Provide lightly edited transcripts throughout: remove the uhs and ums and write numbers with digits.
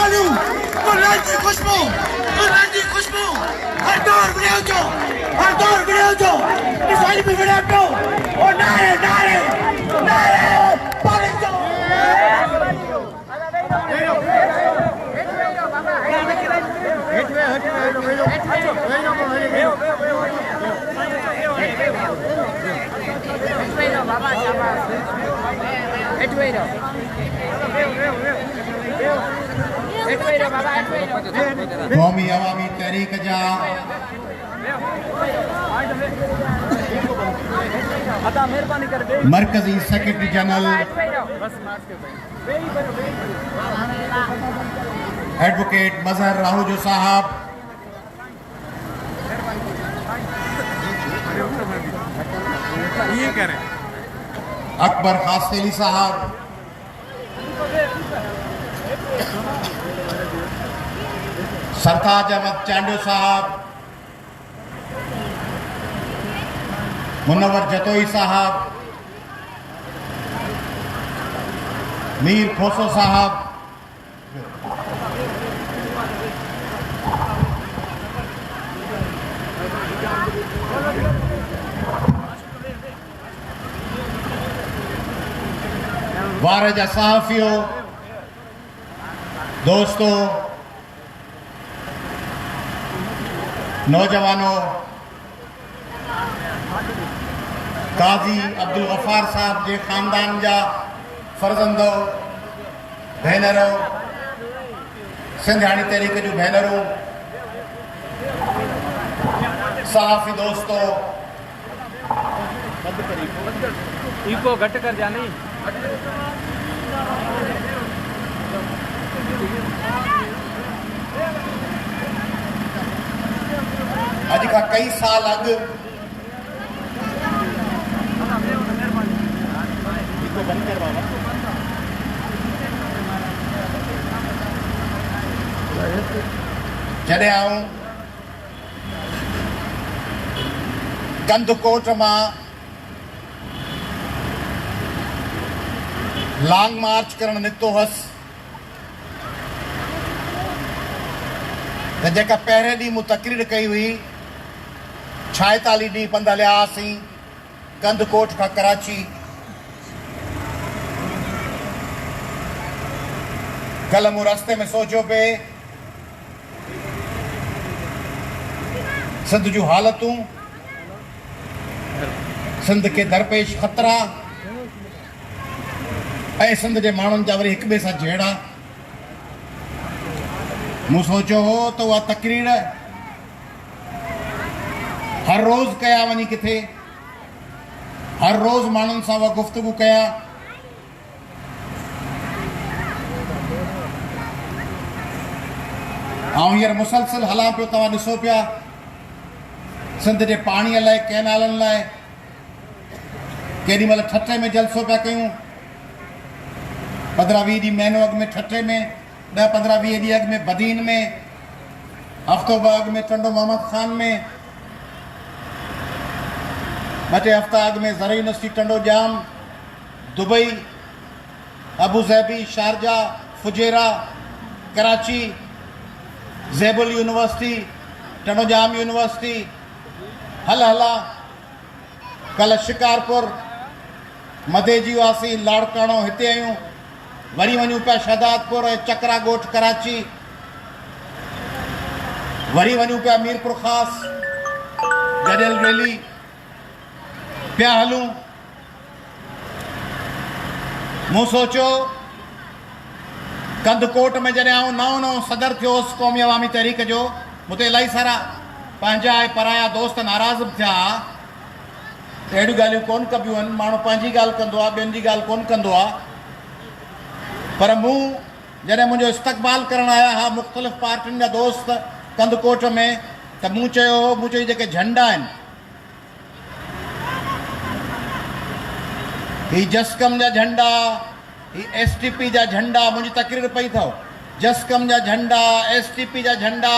Malu, Mulandi Kushbu, Hardor Video, this one is video too. Oh, Nare, Palinjo. कौमी अवामी तहरीक जा मरकजी सेक्रेटरी जनरल एडवोकेट मजहर राहुजो साहब, अकबर खासतेली साहब, सरताज अहमद चांडो साहब, मुनव्वर जतोई साहब, मीर खोसो साहब, वारजा सहाफियों, दोस्तों, नौजवानों, काजी अब्दुल गफ्फार साहब के खानदान जा फर्जंदो, भेनरों, सिंधाणी तहरीक जो भेनरों, सहाफी दोस्तों, इको घट कर जानी अज का कई साल अग जॾहिं आऊं कंदकोट मां लॉन्ग मार्च करण निकितो हुअसि त जेका पहिरें ॾींहुं मूं तकरीर कई हुई 46 ॾींहं पंधु हलिया हुआसीं कंदकोट खां कराची। कल्ह मूं रस्ते में सोचियो पे सिंध जूं हालतूं, सिंध के दरपेश ख़तरा ऐं सिंध जे माण्हुनि जा वरी हिक ॿिए सां जहिड़ा। मूं सोचियो हो त उहा तकरीर हर रोज़ कया वञी किथे, हर रोज़ माण्हुनि सां उहा गुफ़्तगू कया। ऐं हींअर मुसलसिल हलां पियो, तव्हां ॾिसो पिया सिंध जे पाणीअ लाइ, कैनालनि लाइ केॾी महिल ठठे में जलसो पिया कयूं, 15-20 ॾींहं महीनो अॻु में ठठे में, 10-15-20 ॾींहं अॻु में बदीन में, हफ़्तो ॿ अॻु में टंडो मोहम्मद ख़ान में, 2-3 हफ़्ता अॻु में ज़रा university Tando Jam, Dubai, Abu Dhabi, Sharjah, Fujairah, Karachi, ज़ैबुल यूनिवर्सिटी, टंडो जाम यूनिवर्सिटी, हला कल्ह शिकारपुर मधे जी हुआसीं, लाड़काणो हिते आहियूं, वरी वञूं पिया शहदादपुर ऐं चकरा ॻोठ कराची, वरी वञूं पिया मीरपुर ख़ास, गॾियल रैली पिया हलूं। मूं सोचियो कंदकोट में जॾहिं आऊं नओं सदर थियोसि क़ौमी अवामी तहरीक जो, मूं ते इलाही सारा पंहिंजा ऐं पराया दोस्त नाराज़ बि थिया त अहिड़ियूं ॻाल्हियूं कोन कबियूं आहिनि, माण्हू पंहिंजी ॻाल्हि कंदो आहे, ॿियनि जी ॻाल्हि कोन कंदो आहे। पर मूं जॾहिं मुंहिंजो इस्तक़बाल करणु आया हुआ मुख़्तलिफ़ पार्टियुनि जा दोस्त कंदकोट में, त मूं चयो जेके झंडा आहिनि, ही जसकम जा झंडा, ही STP जा झंडा, मुंहिंजी तकरीर पई अथव, जसकम जा झंडा, STP जा झंडा,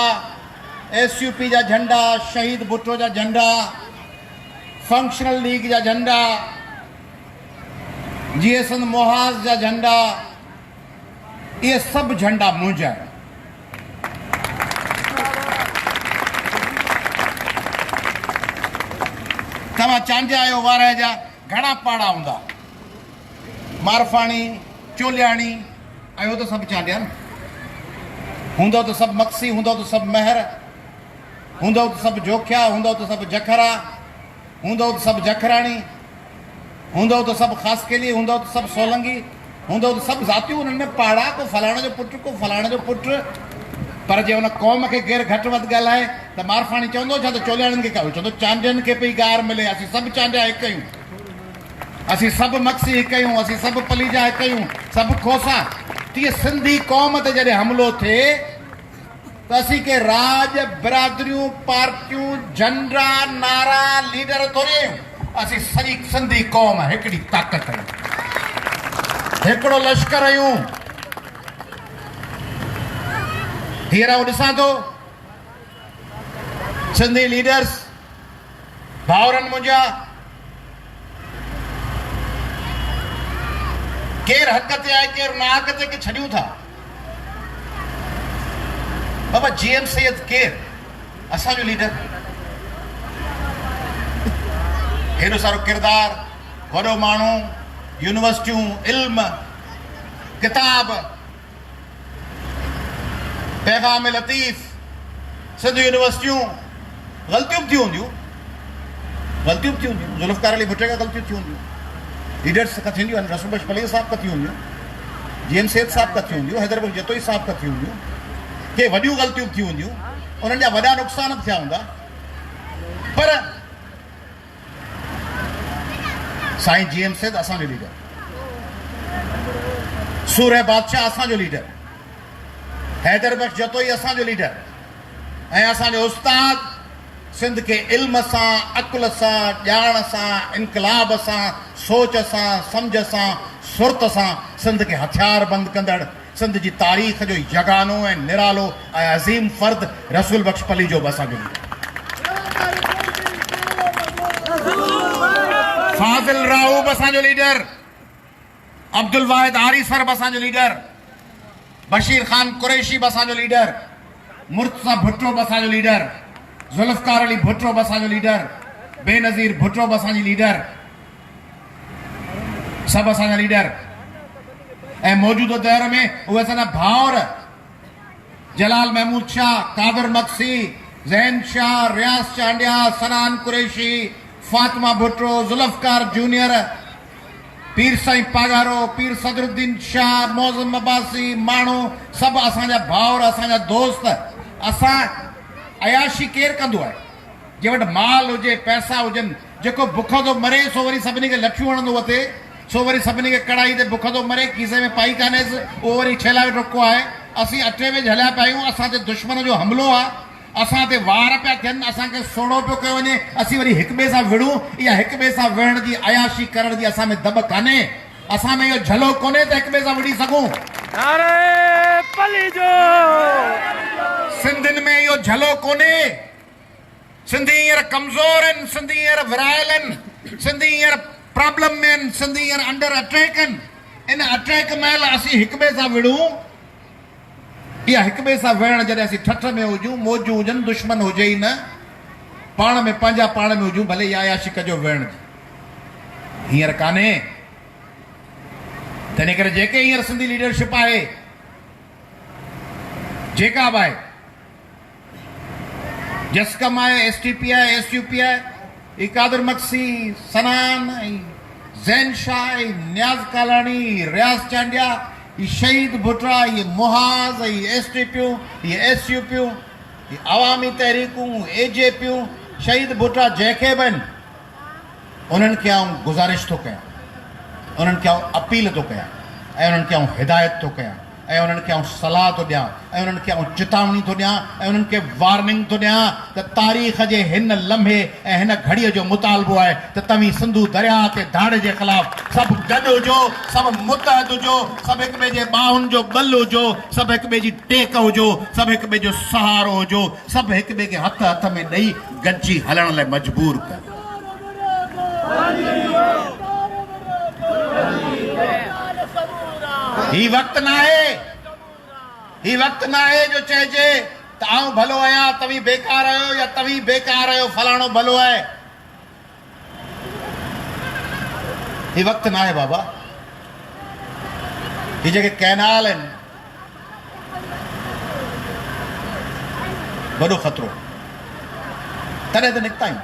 SUP जा झंडा, शहीद भुट्टो जा झंडा, फंक्शनल लीग जा झंडा, GSN मोहाज़ जा झंडा, इहे सभु झंडा मुंहिंजा आहिनि। चांडिया जो वार जा घणा पाड़ा हूंदा, मारफाणी, चोलियाणी, ऐं तो सभु चांडिया न हूंदो तो सभु मक्सी, हूंदो तो सभु महर, हूंदो तो सभु जोखिया, हूंदो तो सभु जखरा, हूंदो तो सभु जखराणी, हूंदो तो सभु ख़ासकेली, हूंदो तो सभु सोलंगी, हूंदो तो सभु ज़ातियूं उन्हनि में पाड़ा, को फलाणे जो पुटु, को फलाणे जो पुटु। पर जे हुन क़ौम खे केरु घटि वधि ॻाल्हाए त मारफाणी चवंदो छा त चोलियाणियुनि खे कयो, चवंदो चांडियनि खे पई गार मिले, असीं सभु चांडिया हिकु आहियूं, असीं सभु मक्सी हिकु आहियूं, असीं सभु पलीजा हिकु आहियूं, सभु खोसा। तीअं सिंधी क़ौम ते जॾहिं हमिलो थिए त असीं के राज, बिरादरियूं, पार्टियूं, झंडा, नारा, लीडर थोरी आहियूं, असीं सॼी सिंधी क़ौम हिकिड़ी ताक़त आहियूं, हिकिड़ो लश्कर आहियूं। हींअर आउं ॾिसां थो सिंधी लीडर्स भाउरनि मुंहिंजा केरु हक़ ते आहे, केरु ना हक़ ते के छॾियूं था। बाबा GM सैयद केरु? असांजो लीडर, हेॾो सारो किरदार, वॾो माण्हू, यूनिवर्सिटियूं, इल्म, किताब, पैगाम लतीफ़, सिंध यूनिवर्सिटियूं। ग़लतियूं बि थी हूंदियूं, ज़ुल्फ़कार अली भुट्टे खां ग़लतियूं थी हूंदियूं, लीडर्स खां थींदियूं आहिनि, रसूल बख्श पली साहब खां थी हूंदियूं, GM सैयद साहब खां थी हूंदियूं, हैदर बख्श जतोई साहब खां थी हूंदियूं, के वॾियूं ग़लतियूं थी हूंदियूं, उन्हनि जा वॾा नुक़सान बि थिया हूंदा। पर साईं GM सैयद असांजो लीडर, सूरह बादशाह असांजो लीडर, हैदर बख्श जतोई असांजो लीडर, ऐं असांजो उस्ताद सिंध के इल्म सां, अकुल सां, ॼाण सां, इनकलाब सां, सोच सां, सम्झ सां, सुरत सां सिंध के हथियार बंदि कंदड़, सिंध जी तारीख़ जो जगानो ऐं निरालो ऐं अज़ीम फ़र्द रसूल बख्श पली जो बि असांजो लीडर। फाज़िल राऊब असांजो लीडर, अब्दुल वाहिद आरी सर बि असांजो लीडर, बशीर ख़ान कुरैशी बि असांजो लीडर, मुर्तज़ा भुट्टो बि असांजो लीडर, ज़ुल्फ़कार अली भुट्टो बि असांजो लीडर, बेनज़ीर भुट्टो बि असांजी लीडर, सभु असांजा लीडर। ऐं मौजूदा दौर में उहे असांजा भाउर जलाल महमूद शाह, कादर मक्सी, ज़ैन शाह, रियाज़ चांडिया, सनान कुरैशी, फातिमा भुट्टो, ज़ुल्फ़कार जूनियर, पीर साईं पागारो, पीर सदरुद्दीन शाह, मौज़म अब्बासी, माण्हू सभु असांजा भाउर, असांजा दोस्त। असां अयाशी केरु कंदो आहे? जे वटि माल हुजे, पैसा हुजनि, जेको बुखंदो मरे सो वरी सभिनी खे लठियूं हणंदो वठे, सो वरी सभिनी खे कढ़ाई ते बुखंदो मरे, खीसे में पाई कान्हेसि, उहो वरी छेला वेठो टुको आहे। असीं अटे में हलिया पिया आहियूं, असां ते दुश्मन जो हमिलो आहे, असां ते वार पिया थियनि, असांखे सोड़ो पियो कयो वञे, असीं वरी हिक ॿिए सां विढ़ूं। इहा हिक ॿिए सां विढ़ण जी, अयाशी करण जी असां में दॿ कान्हे, असां में इहो झलो कोन्हे त हिक ॿिए सां विढ़ी सघूं। नारे पली जो सिंधियुनि में इहो झलो कोन्हे। सिंधी हींअर कमज़ोर आहिनि, सिंधी हींअर विरायल आहिनि, सिंधी हींअर प्रॉब्लम में आहिनि, सिंधी हींअर अंडर अटैक आहिनि। इन अटैक महिल असीं हिक ॿिए सां विढ़ूं, इहा हिक ॿिए सां विढ़ण, जॾहिं असीं ठठ में हुजूं, मौजूं हुजनि, दुश्मन हुजे ई न, पाण में पंहिंजा पाण में हुजूं, भले इहा अयाशी कजो विढ़ण जी, हींअर कान्हे। तंहिं करे जेके हींअर सिंधी लीडरशिप आहे, जेका बि आहे, जसकम आहे, STP आहे, SUP आहे, कादर मक्सी, सनान, ज़ैन शाह, नियाज़ कालानी, रियाज़ चांडिया, ये शहीद भुट्टा, ये मुहाज, ये STPयूं, ये SUPयूं, ये अवामी तहरीकूं, AJPयूं, शहीद भुट्टा जंहिंखे बि आहिनि, उन्हनि खे आउं गुज़ारिश थो कयां, उन्हनि खे आउं अपील थो कयां, ऐं उन्हनि खे आउं हिदायत थो कयां, ऐं उन्हनि खे आउं सलाह थो ॾियां, ऐं उन्हनि खे आउं चेतावनी थो ॾियां, ऐं उन्हनि खे वार्निंग थो ॾियां त तारीख़ जे हिन लम्हे ऐं हिन घड़ीअ जो मुतालबो आहे त तव्हीं सिंधु दरिया ते धाड़ जे ख़िलाफ़ सभु गॾु हुजो, सभु मुतहद हुजो, सभु हिक ॿिए जे ॿाहुनि जो बल हुजो, सभु हिक ॿिए जी टेक हुजो, सभु हिक ॿिए जो सहारो हुजो, सभु हिक ॿिए खे हथ हथ में ॾेई गॾिजी हलण लाइ मजबूर कयो। ही वक्त ना है, ही वक्त ना है जो चइजे त आऊं भलो आहियां, तव्हीं बेकार आहियो, या तव्हीं बेकार आहियो, फलाणो भलो आहे। ये वक्त ना है बाबा, ये जगह कैनाल है बड़ो खतरो, तॾहिं त निकिता आहियूं,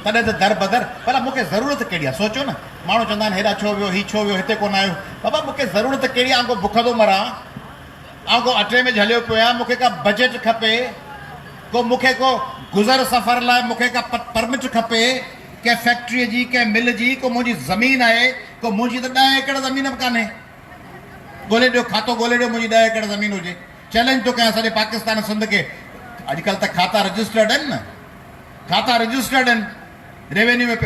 तॾहिं त दर बदर। भला मूंखे ज़रूरत कहिड़ी आहे? सोचो न, माण्हू चवंदा आहिनि हेॾा छो वियो, ही छो वियो, हिते कोन आयो। बाबा मूंखे ज़रूरत कहिड़ी आहे? को बुख थो मरां, को अटे में झलियो पियो आहियां, मूंखे का बजट खपे, मूंखे को गुज़र सफ़र लाइ मूंखे का परमिट खपे, कंहिं फैक्ट्रीअ जी, कंहिं मिल जी, को मुंहिंजी ज़मीन आहे, को मुंहिंजी त 10 एकड़ ज़मीन बि कान्हे। ॻोल्हे ॾियो, खातो ॻोल्हे ॾियो, मुंहिंजी 10 एकड़ ज़मीन हुजे। चैलेंज थो कयां सॼे पाकिस्तान सिंध खे। अॼुकल्ह त खाता रजिस्टर्ड आहिनि न, खाता रजिस्टर्ड आहिनि रेवेन्यू में।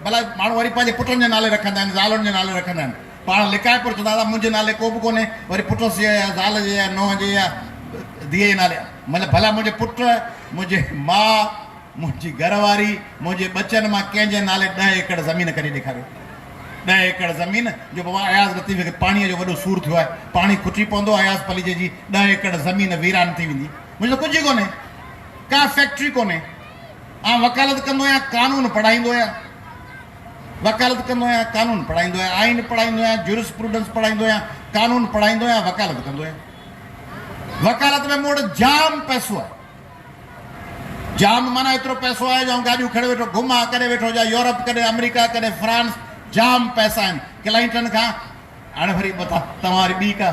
भला माण्हू वरी पंहिंजे पुटनि जे नाले रखंदा आहिनि, ज़ालुनि जे नाले रखंदा आहिनि, पाण लिकाए पियो चवंदा दादा मुंहिंजे नाले को बि कोन्हे, वरी पुट जे या ज़ाल जे या नूंहं जे या धीअ जे नाले। मतिलबु भला मुंहिंजे पुट, मुंहिंजे माउ, मुंहिंजी घरवारी, मुंहिंजे बचनि मां कंहिंजे नाले 10 एकड़ ज़मीन करे ॾेखारियो। 10 एकड़ ज़मीन जो बाबा अयाज़ नथी वेंदी, पाणीअ जो वॾो सूर थियो आहे, पाणी खुटी पवंदो अयाज़ पलीजे जी, 10 एकड़ ज़मीन वीरान थी वेंदी। मुंहिंजो कुझु ई कोन्हे, का फैक्ट्री कोन्हे। वकालत कंदो आहियां, कानून पढ़ाईंदो आहियां, वकालत कंदो आहियां, कानून पढ़ाईंदो आहियां, आइन पढ़ाईंदो आहियां, ज्यूरिस्प्रूडेंस पढ़ाईंदो आहियां, कानून पढ़ाईंदो आहियां, वकालत कंदो आहियां। वकालत में मूं वटि जाम पैसो आहे, जाम माना एतिरो पैसो आहे जो गाॾियूं खणी वेठो घुमा, करे वेठो जा यूरोप, कॾहिं अमेरिका, कॾहिं फ्रांस, जाम पैसा आहिनि क्लाइंटनि खां। हाणे वरी तव्हां वरी ॿी का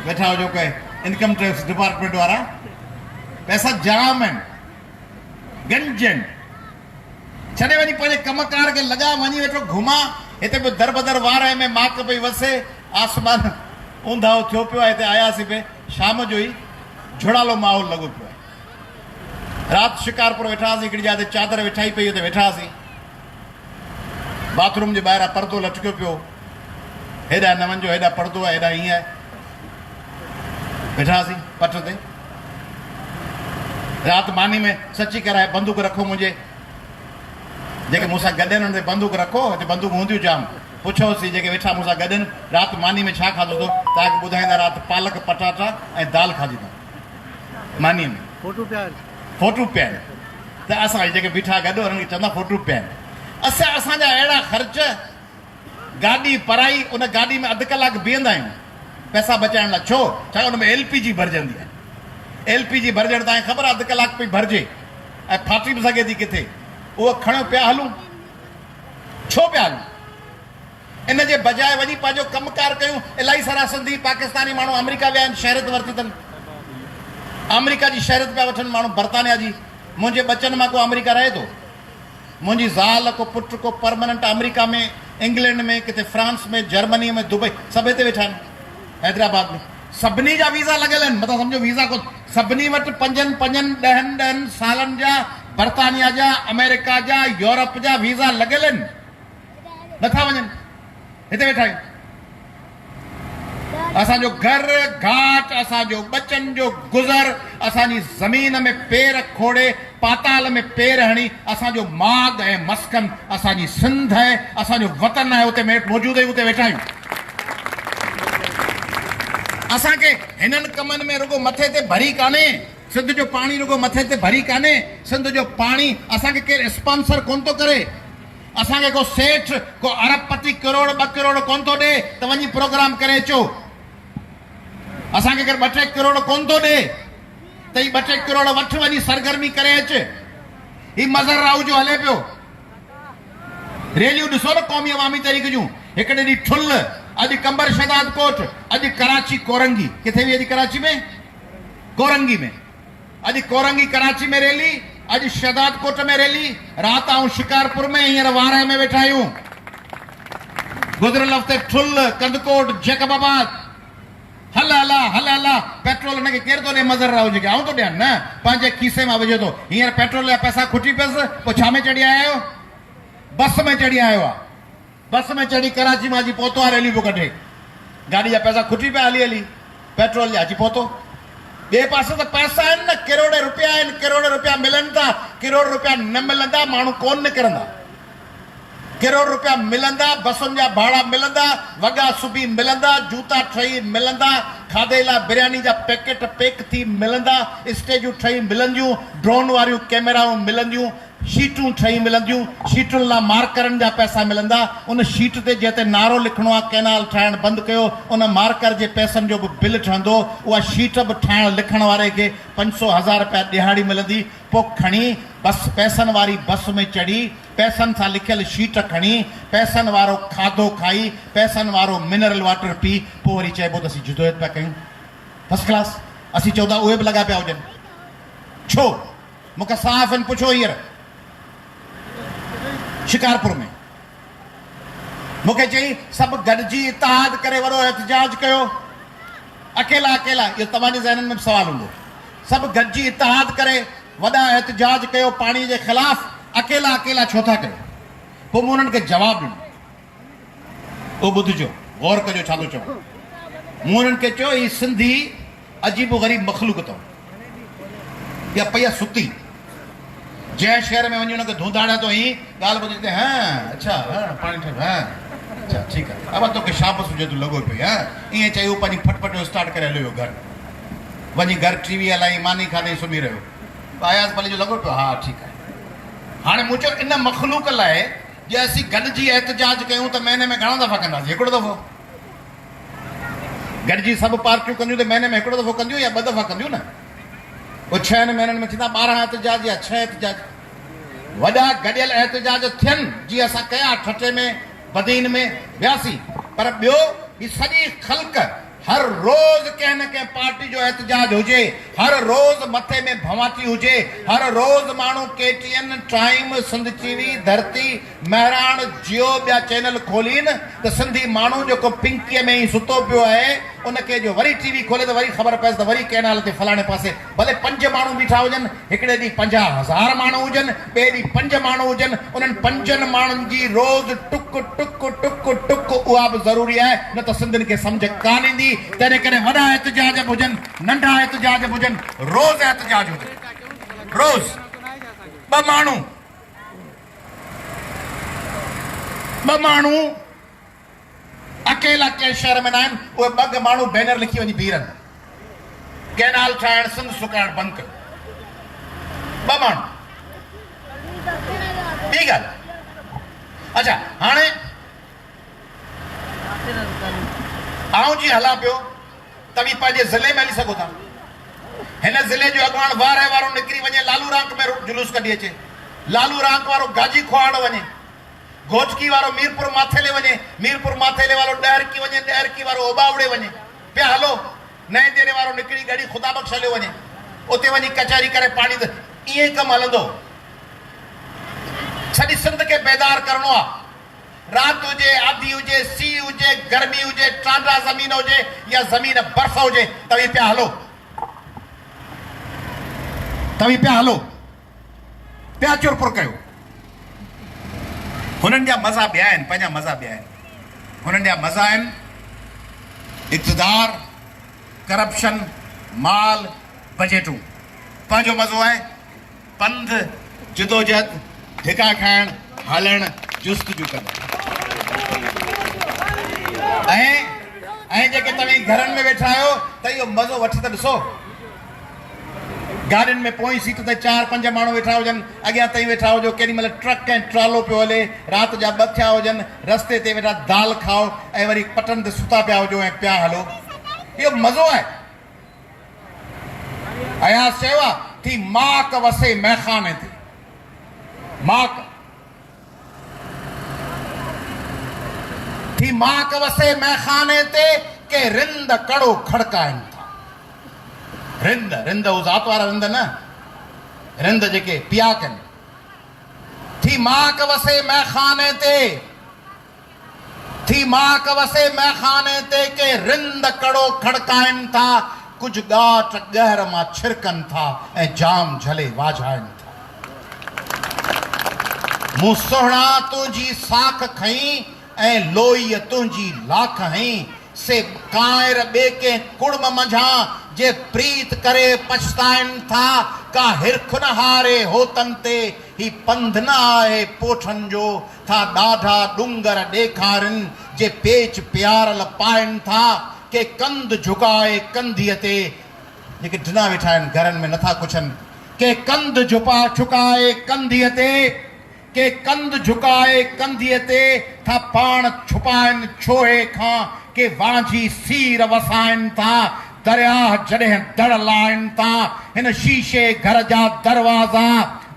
वेठा हुजो के इनकम टैक्स डिपार्टमेंट वारा, पैसा जाम आहिनि, गंज आहिनि। छॾे वञी पंहिंजे कमकार खे लॻा वञी वेठो घुमा, हिते बि दर बदर वार में माक पई वसे, आसमान ऊंधाओ थियो पियो आहे। हिते आयासीं पे शाम जो ई झुड़ालो माहौल लॻो पियो आहे। राति शिकारपुर वेठा हुआसीं, हिकिड़ी जाइ ते चादर विछाई पई, हुते वेठा हुआसीं। बाथरूम जे ॿाहिरां परदो लटकियो पियो, हेॾा न वञो, हेॾा परदो आहे, हेॾा हीअं आहे। वेठा हुआसीं पट ते, राति मानी में सची कराए बंदूक रखो, मुंहिंजे जेके मूंसां गॾु आहिनि हुन ते बंदूक रखो। हिते बंदूक हूंदियूं जाम। पुछोसीं जेके वेठा मूंसां गॾु आहिनि, राति मानी में छा खाधो अथव? तव्हांखे ॿुधाईंदा, राति पालक पटाटा ऐं दाल खाधी अथऊं मानीअ में। फोटू पिया आहिनि। त असां जेके बीठा गॾु हुननि खे चवंदा फोटू पिया आहिनि। असांजा अहिड़ा ख़र्च, गाॾी पराई, उन गाॾी में 1/2 कलाक बीहंदा आहियूं पैसा बचाइण लाइ। छो? छा हुन में LPG भरजंदी आहे। LPG भरजण तव्हांखे ख़बर आहे 1/2 कलाक पई भरिजे ऐं फाटी बि सघे थी किथे। उहो खणो पिया हलूं, छो पिया हलूं? इन जे बजाए वञी पंहिंजो कमकार कयूं। इलाही सारा सिंधी पाकिस्तानी माण्हू अमेरिका विया आहिनि, शहरत वरिती अथनि, अमेरिका जी शहरत पिया वठनि माण्हू, बर्तानिया जी। मुंहिंजे बचनि मां को अमेरिका रहे थो, मुंहिंजी ज़ाल को पुट को परमानेंट अमेरिका में, इंग्लैंड में, किथे फ्रांस में, जर्मनी में, दुबई, सभु हिते वेठा आहिनि, हैदराबाद में। सभिनी जा वीज़ा लॻल आहिनि, मतिलबु सम्झो वीज़ा को सभिनी वटि 5 ॾहनि सालनि जा बर्तानिया जा, अमेरिका जा, यूरोप जा वीज़ा लॻल आहिनि, नथा वञनि, हिते वेठा आहियूं। असांजो घर घाट, असांजो बचनि जो गुज़र, असांजी ज़मीन में पेर खोड़े, पाताल में पेर हणी, असांजो माग ऐं मस्कन असांजी सिंध आहे, असांजो वतन आहे, उते मौजूदु आहियूं, उते वेठा आहियूं। असांखे हिननि कमनि में रुगो मथे ते भरी कान्हे, सिंध जो पाणी रुगो मथे ते भरी कान्हे। सिंध जो पाणी असांखे केरु स्पॉन्सर कोन थो करे, असांखे को सेठ, को अरबपति करोड़ 2 करोड़ कोन थो ॾे त वञी प्रोग्राम करे अचो। असांखे केरु 2-3 करोड़ कोन थो ॾे त ही 2-3 करोड़ वठी वञी सरगर्मी करे अचे। ही मज़र राव जो हले पियो, रैलियूं ॾिसो न क़ौमी अवामी तहरीक जूं। हिकिड़े ॾींहुं ठुल, अॼु कंबर शहदाद कोट, अॼु कराची कोरंगी, किथे बि अॼु कराची में कोरंगी में, अॼु कोरंगी कराची में रैली, अॼु शहदाद कोट में रैली, राति आऊं शिकारपुर में, हींअर वाराए में वेठा आहियूं। गुज़िरियल हफ़्ते ठुल, कंदकोट, जैकबाबाद। हल हला हल हला, पेट्रोल हिनखे केरु थो ॾे? मज़र राव जेके आऊं थो ॾियां न, पंहिंजे खीसे मां विझे थो। हींअर पेट्रोल जा पैसा खुटी पियसि, पोइ छा में चढ़ी आया आहियो? बस में चढ़ी आयो आहे, बस में चढ़ी कराची में अची पहुतो आहे, रैली पियो कढे, गाॾी जा पैसा खुटी पिया हली हली, पेट्रोल जा अची पहुतो। ॿिए पासे त पैसा आहिनि न, करोड़ रुपया आहिनि, करोड़ रुपया मिलनि था, करोड़ रुपया न मिलंदा माण्हू कोन निकिरंदा। करोड़ रुपया मिलंदा, बसुनि जा भाड़ा मिलंदा, वॻा सुबी मिलंदा, जूता ठही मिलंदा, खाधे लाइ बिरयानी जा पैकेट पैक थी मिलंदा, स्टेजूं ठही मिलंदियूं, ड्रोन वारियूं कैमराऊं मिलंदियूं, शीटूं ठही मिलंदियूं, शीटुनि लाइ मार्करनि जा पैसा मिलंदा। उन शीट ते जिते नारो लिखणो आहे कैनाल ठाहिण बंदि कयो, उन मार्कर जे पैसनि जो बि बिल ठहंदो। उहा शीट बि ठाहिण लिखण वारे खे 500-1000 रुपया ॾिहाड़ी मिलंदी। पोइ खणी बस पैसनि वारी बस में चढ़ी, पैसनि सां लिखियल शीट खणी, पैसनि वारो खाधो खाई, पैसनि वारो मिनरल वाटर पी, पोइ वरी चइबो त असीं जिदोयत पिया कयूं फर्स्ट क्लास। असीं चवंदा उहे बि लॻा पिया हुजनि। छो? मूंखे साफ़ आहिनि, पुछो हींअर शिकारपुर में मूंखे चई सभु गॾिजी इतिहाद करे वॾो एहतजाज कयो। अकेला अकेला, इहो तव्हांजे ज़हननि में बि सुवालु हूंदो। सभु गॾिजी इतिहाद करे वॾा एहतजाज कयो पाणी जे ख़िलाफ़, अकेला अकेला छो था कयो? पोइ मूं उन्हनि खे जवाबु ॾिनो। पोइ ॿुधिजो, गौर कजो छा थो चवां। मूं उन्हनि खे चयो हीअ सिंधी अजीबो ग़रीब मख़लूक अथव, इहा पई आहे सुती। जंहिं शहर में वञी हुनखे धूंधाड़िया थो हीअं ॻाल्हि ॿुधी ते हाँ अच्छा हाँ पाणी ठहियो हाँ अच्छा ठीकु आहे, अब तोखे शाबस हुजे तूं लॻो पियो हाँ। ईअं चई उहो पंहिंजी फटफट स्टार्ट करे हलियो घरु। वञी घरु टीवी हलाई, मानी खाधई, सुम्ही रहियो। आयास भले जो लॻो पियो हा ठीकु आहे। हाणे मूं चयो इन मख़लूक लाइ जे असीं गॾिजी एहतजाज कयूं त महीने में घणा दफ़ा कंदासीं? हिकिड़ो दफ़ो। गॾिजी सभु पार्टियूं कंदियूं त महीने में हिकिड़ो दफ़ो कंदियूं या 2 दफ़ा कंदियूं न। पोइ 6 महीननि में थींदा 12 एहतजाज या 6 एहतजाज। वॾा गॾियल एहतजाज थियनि जीअं असां कया ठठे में, बदीन में वियासीं। पर ॿियो ही सॼी ख़ल्क हर रोज़ कंहिं न कंहिं पार्टी जो एहतजाज हुजे, हर रोज़ मथे में भवाती हुजे, हर रोज़ माण्हू KTN, टाइम, सिंध टीवी, धरती, महराण, जियो ॿिया चैनल खोलीनि त सिंधी माण्हू जेको पिंकीअ में ई सुतो पियो आहे उनखे जो वरी टीवी खोले त वरी ख़बर पएसि त वरी कैनाल ते फलाणे पासे भले 5 माण्हू बीठा हुजनि, हिकिड़े ॾींहुं 50,000 माण्हू हुजनि, ॿिए ॾींहुं 5 माण्हू हुजनि, उन्हनि 5 माण्हुनि जी रोज़ टुक टुक टुक टुक उहा बि ज़रूरी आहे, न त सिंधियुनि खे सम्झ कान ईंदी। तंहिं करे वॾा एहतजाज बि हुजनि, नंढा एहतजाज बि हुजनि, रोज़ एहतजाज हुजे। रोज़ 2 माण्हू अकेला कंहिं शहर में न आहिनि, उहे 2 माण्हू बैनर लिखी वञी बीहनि, कैनाल ठाहिण, सिंध सुकाइण बंदि कयो। 2 माण्हू। ॿी ॻाल्हि, अच्छा हाणे आऊं जी हलां पियो तव्हीं पंहिंजे ज़िले में हली सघो था। हिन ज़िले जो अॻवान वारे वारो निकिरी वञे, लालू रांक में जुलूस कढी अचे, लालू रांक वारो गाजी खोहाड़ वञे, घोचकी वारो मीरपुर माथेले वञे, मीरपुर माथेले वारो ॾहरकी वञे, ॾहरकी वारो ओबावड़े वञे, पिया हलो। नए देरे वारो निकिरी गड़ी ख़ुदा बख़्श हलियो वञे, उते वञी कचहरी करे पाणी। त ईअं कमु हलंदो। सॼी सिंध खे बेदार करिणो आहे। राति हुजे, आधी हुजे, सीउ हुजे, गर्मी हुजे, टांडा ज़मीन हुजे या ज़मीन बर्फ़ हुजे, तव्हीं पिया हलो, तव्हीं पिया हलो, पिया चुरपुर कयो। हुननि जा मज़ा ॿिया आहिनि, पंहिंजा मज़ा ॿिया आहिनि। हुननि जा मज़ा आहिनि इक़्तिदार, करप्शन, माल, बजटूं। पंहिंजो मज़ो आहे पंध, जिदोजहद, धिका खाइण, हलण, जुस्तजू करणु। ऐं जेके तव्हीं घरनि में वेठा आहियो त इहो मज़ो वठी त ॾिसो। गाॾियुनि में पोइ सीट ते 4-5 माण्हू वेठा हुजनि, अॻियां ताईं वेठा हुजो, केॾी महिल ट्रक ऐं ट्रालो पियो हले, राति जा 2 थिया हुजनि, रस्ते ते वेठा दाल खाओ ऐं वरी पटनि ते सुता पिया हुजो ऐं पिया हलो। इहो मज़ो आहे। अयास चयो आहे थी माक वसे मैखाने ते, माक थी माक वसे मैखाने ते के रिंद कड़ो खड़काइनि था। रिंद, रिंद उहो ज़ात वारा रिंद न, रिंद जेके पिया कनि। थी माक वसे मैखाने ते, थी माक वसे मैखाने ते के रिंद कड़ो खड़काइनि था, कुझु ॻाठ ॻहर मां छिरकनि था ऐं जाम झले वाझाइनि था। मूं सुहिणा तुंहिंजी साख खईं ऐं लोईअ तुंहिंजी लाख हईं, से कायर ॿिए के कुड़म मंझां जे प्रीत करे पछताइनि था, का हिरख न हारे होतन ते ही पंध न आहे पोठनि जो, था ॾाढा डुंगर ॾेखारिन जे पेच प्यारल पाइनि था, के कंध झुकाए कंधीअ ते। जेके ढिना वेठा आहिनि घरनि में नथा कुछनि, के कंध झुकाए कंधीअ ते के कंध झुकाए कंधीअ ते था पाण छुपाइनि छोहे खां के वांझी सीर वसाइनि था दरिया जॾहिं दड़ लाइनि था हिन शीशे घर जा दरवाज़ा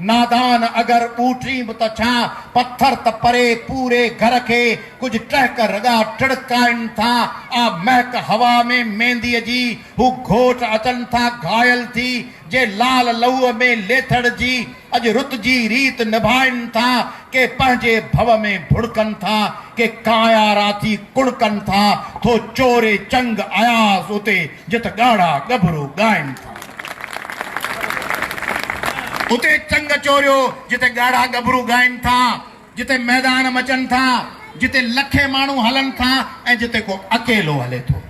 नादान अगर ॿूटी बि त छा पत्थर त परे पूरे घर खे कुझु टहक रॻा टिड़काइनि था आ महक हवा में मेहंदीअ जी हू घोट अचनि था घायल थी जे लाल लहूअ में लेथड़ जी अॼु रुत जी रीत निभाइनि था के पंहिंजे भव में भुड़कनि था के काया राती कुड़कनि था थो चोरे चंग आयास उते जित ॻाढ़ा गभरू ॻाइनि था उते चंग चोरियो जिते ॻाढ़ा गभरू ॻाइनि था जिते मैदान मचनि था जिते लखे माण्हू हलनि था ऐं जिते को अकेलो हले थो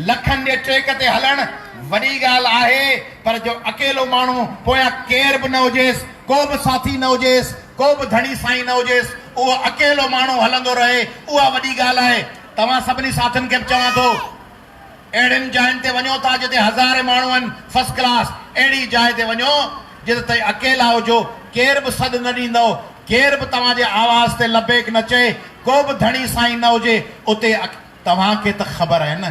लखनि जे ट्रेक ते हलणु वॾी ॻाल्हि आहे पर जो अकेलो माण्हू पोयां केर बि न हुजेसि को बि साथी न हुजेसि को बि धणी साईं न हुजेसि उहो अकेलो माण्हू हलंदो रहे उहा वॾी ॻाल्हि आहे तव्हां सभिनी साथियुनि खे बि चवां थो अहिड़ियुनि जायुनि ते वञो था जिते हज़ारे माण्हू आहिनि फर्स्ट क्लास अहिड़ी जाइ ते वञो जिते तव्हां अकेला हुजो केर बि सॾु न ॾींदो केर बि तव्हांजे आवाज़ ते लबेक न चए को बि धणी साईं न हुजे उते तव्हांखे त ख़बर आहे न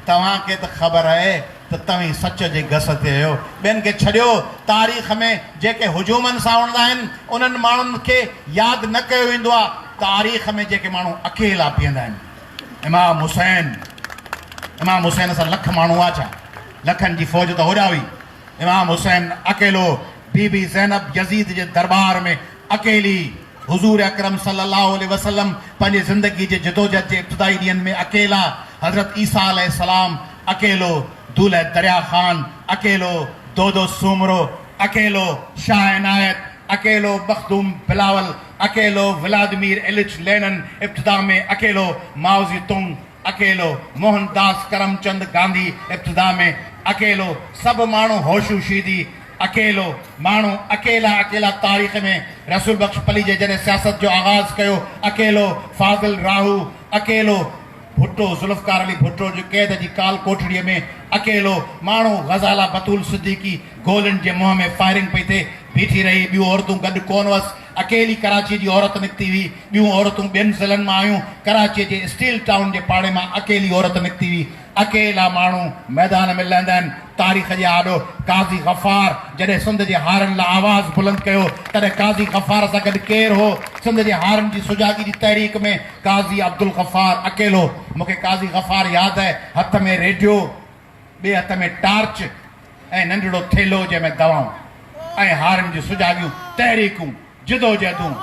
तव्हांखे त ख़बर आहे त तव्हीं सच जे घस ते आहियो ॿियनि खे छॾियो तारीख़ में जेके हुजूमनि सां हूंदा आहिनि उन्हनि माण्हुनि खे यादि न कयो वेंदो आहे तारीख़ में जेके माण्हू अकेला बीहंदा आहिनि इमाम हुसैन सां लख माण्हू हुआ छा लखनि जी फ़ौज त होॾा हुई इमाम हुसैन अकेलो बीबी ज़ैनब यज़ीद जे दरबार में अकेली हुज़ूर अकरम सल्लल्लाहु अलैहि वसल्लम पंहिंजी ज़िंदगी जे जदोजहद जे इब्तिदाई ॾींहंनि में अकेला हज़रत ईसा अलैहिस्सलाम अकेलो दूल्हे दरिया ख़ान अकेलो दोदो सूमरो अकेलो शाह इनायत अकेलो मखदूम बिलावल अकेलो व्लादिमीर इलिच लेनिन इब्तिदा में अकेलो माओ ज़ेतुंग अकेलो मोहनदास करमचंद गांधी इब्तिदा में अकेलो सब माण्हू होशू शीदी अकेलो माण्हू अकेला अकेला तारीख़ में रसूल बख्श पली जे जॾहिं सियासत जो आगाज़ कयो अकेलो फाज़िल राहू अकेलो भुट्टो ज़ुल्फ़कार अली भुट्टो जो क़ैद जी काल कोठड़ीअ में अकेलो माण्हू ग़ज़ाला बतूल सिद्दीकी गोलियुनि जे मुंहं में फायरिंग पई थिए बीठी रही ॿियूं औरतूं गॾु कोन हुअसि अकेली कराची जी औरत निकिती हुई ॿियूं औरतूं ॿियनि ज़िलनि मां आयूं कराची जे स्टील टाउन जे पाड़े मां अकेली औरत निकिती हुई अकेला माण्हू मैदान में लहंदा आहिनि तारीख़ जे आॾो काज़ी गफ़ार जॾहिं सिंध जे हारनि लाइ आवाज़ बुलंद कयो तॾहिं काज़ी गफ़ार सां गॾु केरु हो सिंध जे हारनि जी सुजागी जी तहरीक में काज़ी अब्दुल गफ़ार अकेलो मूंखे काज़ी गफ़ार यादि आहे हथ में रेडियो ॿिए हथ में टार्च ऐं नंढड़ो थेलो जंहिंमें दवाऊं ऐं हारनि जी सुजागियूं तहरीकूं जदोजहदूं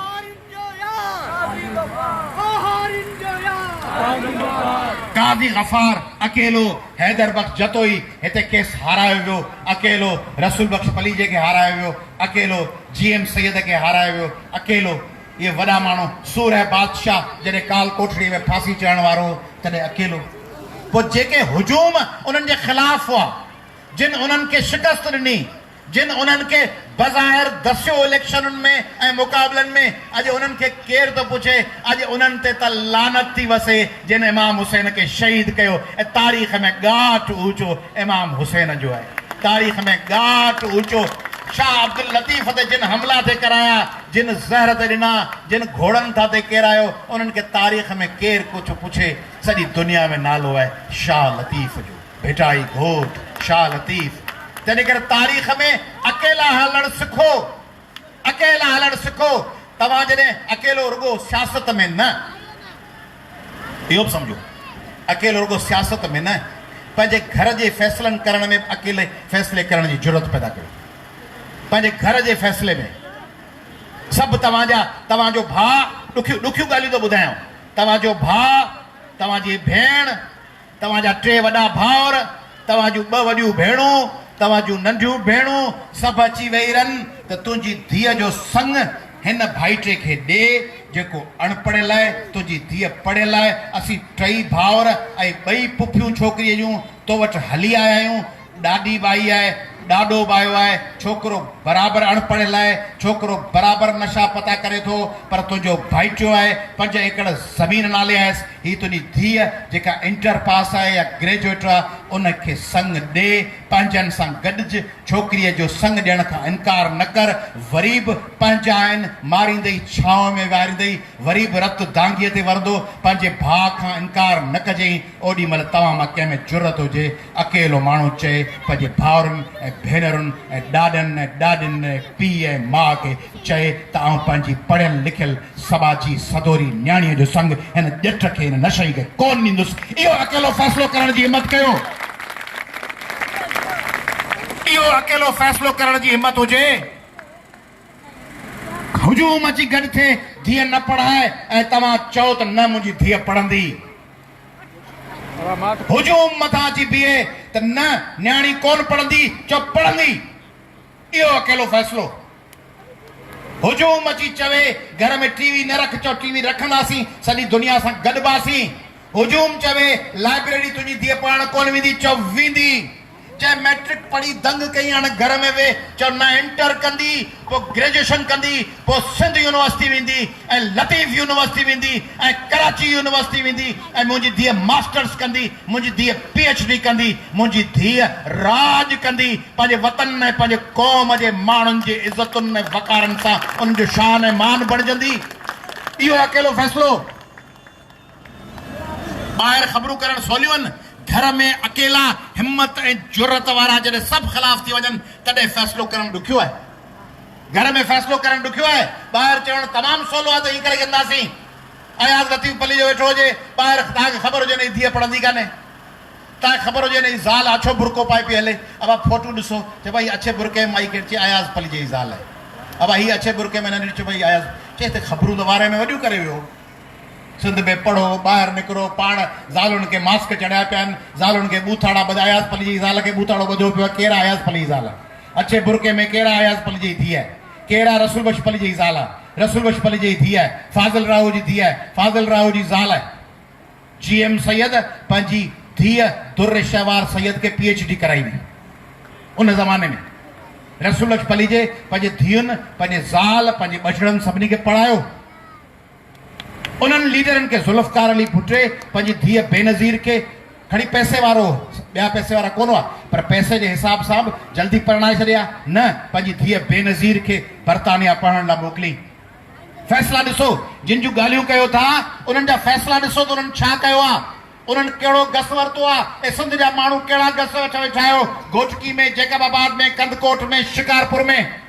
काज़ी गफ़ार अकेलो हैदर बख्श जतोई हिते केस हारायो वियो अकेलो रसूल बख्श पलीजे खे हारायो वियो अकेलो GM सैयद खे हारायो वियो अकेलो इहे वॾा माण्हू सूरह बादशाह जॾहिं काल कोठड़ी में फांसी चढ़ण वारो तॾहिं अकेलो पोइ जेके हुजूम उन्हनि जे ख़िलाफ़ हुआ जिन उन्हनि खे शिकस्त ॾिनी जिन उन्हनि खे बज़ाहिर दसियो इलेक्शनुनि में ऐं मुक़ाबलनि में अॼु उन्हनि खे केरु थो पुछे अॼु उन्हनि ते त लानत थी वसे जिन इमाम हुसैन खे शहीद कयो ऐं तारीख़ में ॻाठ ऊचो इमाम हुसैन जो आहे तारीख़ में ॻाठ ऊचो शाह अब्दुल लतीफ़ ते जिन हमला ते कराया जिन ज़हर ते ॾिना जिन घोड़नि था ते केरायो उन्हनि खे तारीख़ में केरु कुझु पुछे सॼी दुनिया में नालो आहे शाह लतीफ़ जो भिटाई घोट शाह लतीफ़ तंहिं करे तारीख़ में अकेला हलणु सिखो अकेला हलणु सिखो तव्हां जॾहिं अकेलो रुगो सियासत में न इहो बि सम्झो अकेलो रुगो सियासत में न पंहिंजे घर जे फ़ैसिलनि करण में अकेले फ़ैसिले करण जी ज़रूरत पैदा कयो पंहिंजे घर जे फ़ैसिले में सभु तव्हांजो भाउ ॾुखियूं ॻाल्हियूं थो ॿुधायांव तव्हांजो भाउ तव्हांजी भेण तव्हांजा 3 वॾा भाउर तव्हांजूं 2 वॾियूं भेणूं तव्हांजूं नंढियूं भेणूं सभु अची वेही रहनि त तुंहिंजी धीअ जो संग हिन भाइटे खे ॾे जेको अणपढ़ियल आहे तुंहिंजी धीअ पढ़ियल आहे असीं 3 भाउर ऐं 2 पुफियूं छोकिरीअ जूं तो वटि हली आया आहियूं ॾाॾी बाई आहे ॾाॾो बायो आहे छोकिरो बराबरि अणपढ़ियल आहे छोकिरो बराबरि नशा पता करे थो पर तुंहिंजो भाइटियो आहे 5 एकड़ ज़मीन नाले आहेसि ही तुंहिंजी धीअ जेका इंटर पास आहे या ग्रेजुएट आहे उनखे संग ॾे, पंहिंजनि सां गॾिज, छोकिरीअ जो संग ॾियण खां इनकार न कर। वरी बि पंहिंजा आहिनि मारींदई, छांव में विहारींदई, वरी बि रत दांगीअ ते वरंदो, पंहिंजे भाउ खां इनकार न कजई। ओॾी महिल तव्हां मां कंहिंमें ज़रूरत हुजे अकेलो माण्हू चए पंहिंजे भाउरनि ऐं भेनरुनि ऐं ॾाॾनि ऐं ॾाॾियुनि ऐं पीउ ऐं माउ खे चए त आउं पंहिंजी पढ़ियल लिखियल समाजी सदोरी न्याणीअ जो संग हिन ॼठ खे हिन नशई खे कोन ॾींदुसि। इहो अकेलो फ़ैसिलो करण जी हिमत कयो, इहो अकेलो फ़ैसिलो करण जी हिमत हुजे। हुजूम अची गॾु थिए, धीअ न पढ़ाए ऐं तव्हां चओ त न मुंहिंजी धीअ पढ़ंदी। हुजूम मथां अची बीहे त न न्याणी कोन पढ़ंदी, चओ पढ़ंदी। इहो अकेलो फ़ैसिलो। हुजूम अची चवे घर में टीवी न रख, चओ टीवी रखंदासीं, सॼी दुनिया सां गॾिबासीं। हुजूम चवे लाइब्रेरी तुंहिंजी धीअ पढ़ण कोन वेंदी, चओ वेंदी। चाहे मैट्रिक पढ़ी दंग कई हाणे घर में वे, चओ न इंटर कंदी, पोइ ग्रेजुएशन कंदी, पोइ सिंध यूनिवर्सिटी वेंदी ऐं लतीफ़ यूनिवर्सिटी वेंदी ऐं कराची यूनिवर्सिटी वेंदी ऐं मुंहिंजी धीअ मास्टर्स कंदी, मुंहिंजी धीअ PhD कंदी, मुंहिंजी धीअ राज कंदी, पंहिंजे वतन में पंहिंजे क़ौम जे माण्हुनि जे इज़तुनि ऐं वक़ारनि सां उन्हनि जो शान ऐं मान बणिजंदी। इहो अकेलो फ़ैसिलो। ॿाहिरि ख़बरूं करणु सवलियूं आहिनि, घर में अकेला हिम्मत ऐं जुरत वारा जॾहिं सभु ख़िलाफ़ थी वञनि तॾहिं फ़ैसिलो करणु ॾुखियो आहे। घर में फ़ैसिलो करणु ॾुखियो आहे, ॿाहिरि चवणु तमामु सवलो आहे त हीअं करे कंदासीं। अयाज़ लतीफ़ पली जो वेठो हुजे, ॿाहिरि तव्हांखे ख़बर हुजे न धीअ पढ़ंदी कान्हे, तव्हांखे ख़बर हुजे न ज़ाल अछो बुरको पाए पई हले, अब फोटू ॾिसो चए भाई अच्छे बुरके में माई केरु, चए अयाज़ पली जी ज़ाल आहे। अब हीअ अच्छे बुरके में न ॾिठो भई अयाज़, चए त ख़बरूं त वारे में वॾियूं करे वियो। सिंध में पढ़ो, ॿाहिरि निकिरो, पाण ज़ालुनि खे मास्क चढ़िया पिया आहिनि, ज़ालुनि खे बूथाड़ा ॿधा, अयाज़ पली जी ज़ाल खे बूथाड़ो ॿधो पियो आहे। कहिड़ा अयाज़ पली जी ज़ाल आहे? अच्छे बुरके में कहिड़ा अयाज़ पली जी धीअ आहे? कहिड़ा रसूल बख्श पली जी ज़ाल आहे? रसूल बख्श पली जी धीअ आहे, फाज़िल राहू जी धीअ आहे, फाज़िल राहू जी ज़ाल आहे। GM सैयद पंहिंजी धीअ दुर्र शहवार सैयद खे PhD कराई हुई उन ज़माने में। रसूल बख्श पली जे पंहिंजे धीअनि, पंहिंजे ज़ाल, पंहिंजे ॿचिड़नि सभिनी खे पढ़ायो। उन्हनि लीडरनि खे ज़ुल्फ़कार अली भुट्टे पंहिंजी धीअ बेनज़ीर खे खणी पैसे वारो, ॿिया पैसे वारा कोन हुआ पर पैसे जे हिसाब सां बि जल्दी परणाए छॾिया, न पंहिंजी धीअ बेनज़ीर खे बर्तानिया पढ़ण लाइ मोकिली। फ़ैसिला ॾिसो जिन जूं ॻाल्हियूं कयो था उन्हनि जा फ़ैसिला ॾिसो त उन्हनि छा कयो आहे, उन्हनि कहिड़ो गस वरितो आहे। ऐं सिंध जा माण्हू कहिड़ा गस वठी वेठा आहियो, घोटकी में, जैकबाबाद में, कंदकोट में, शिकारपुर में।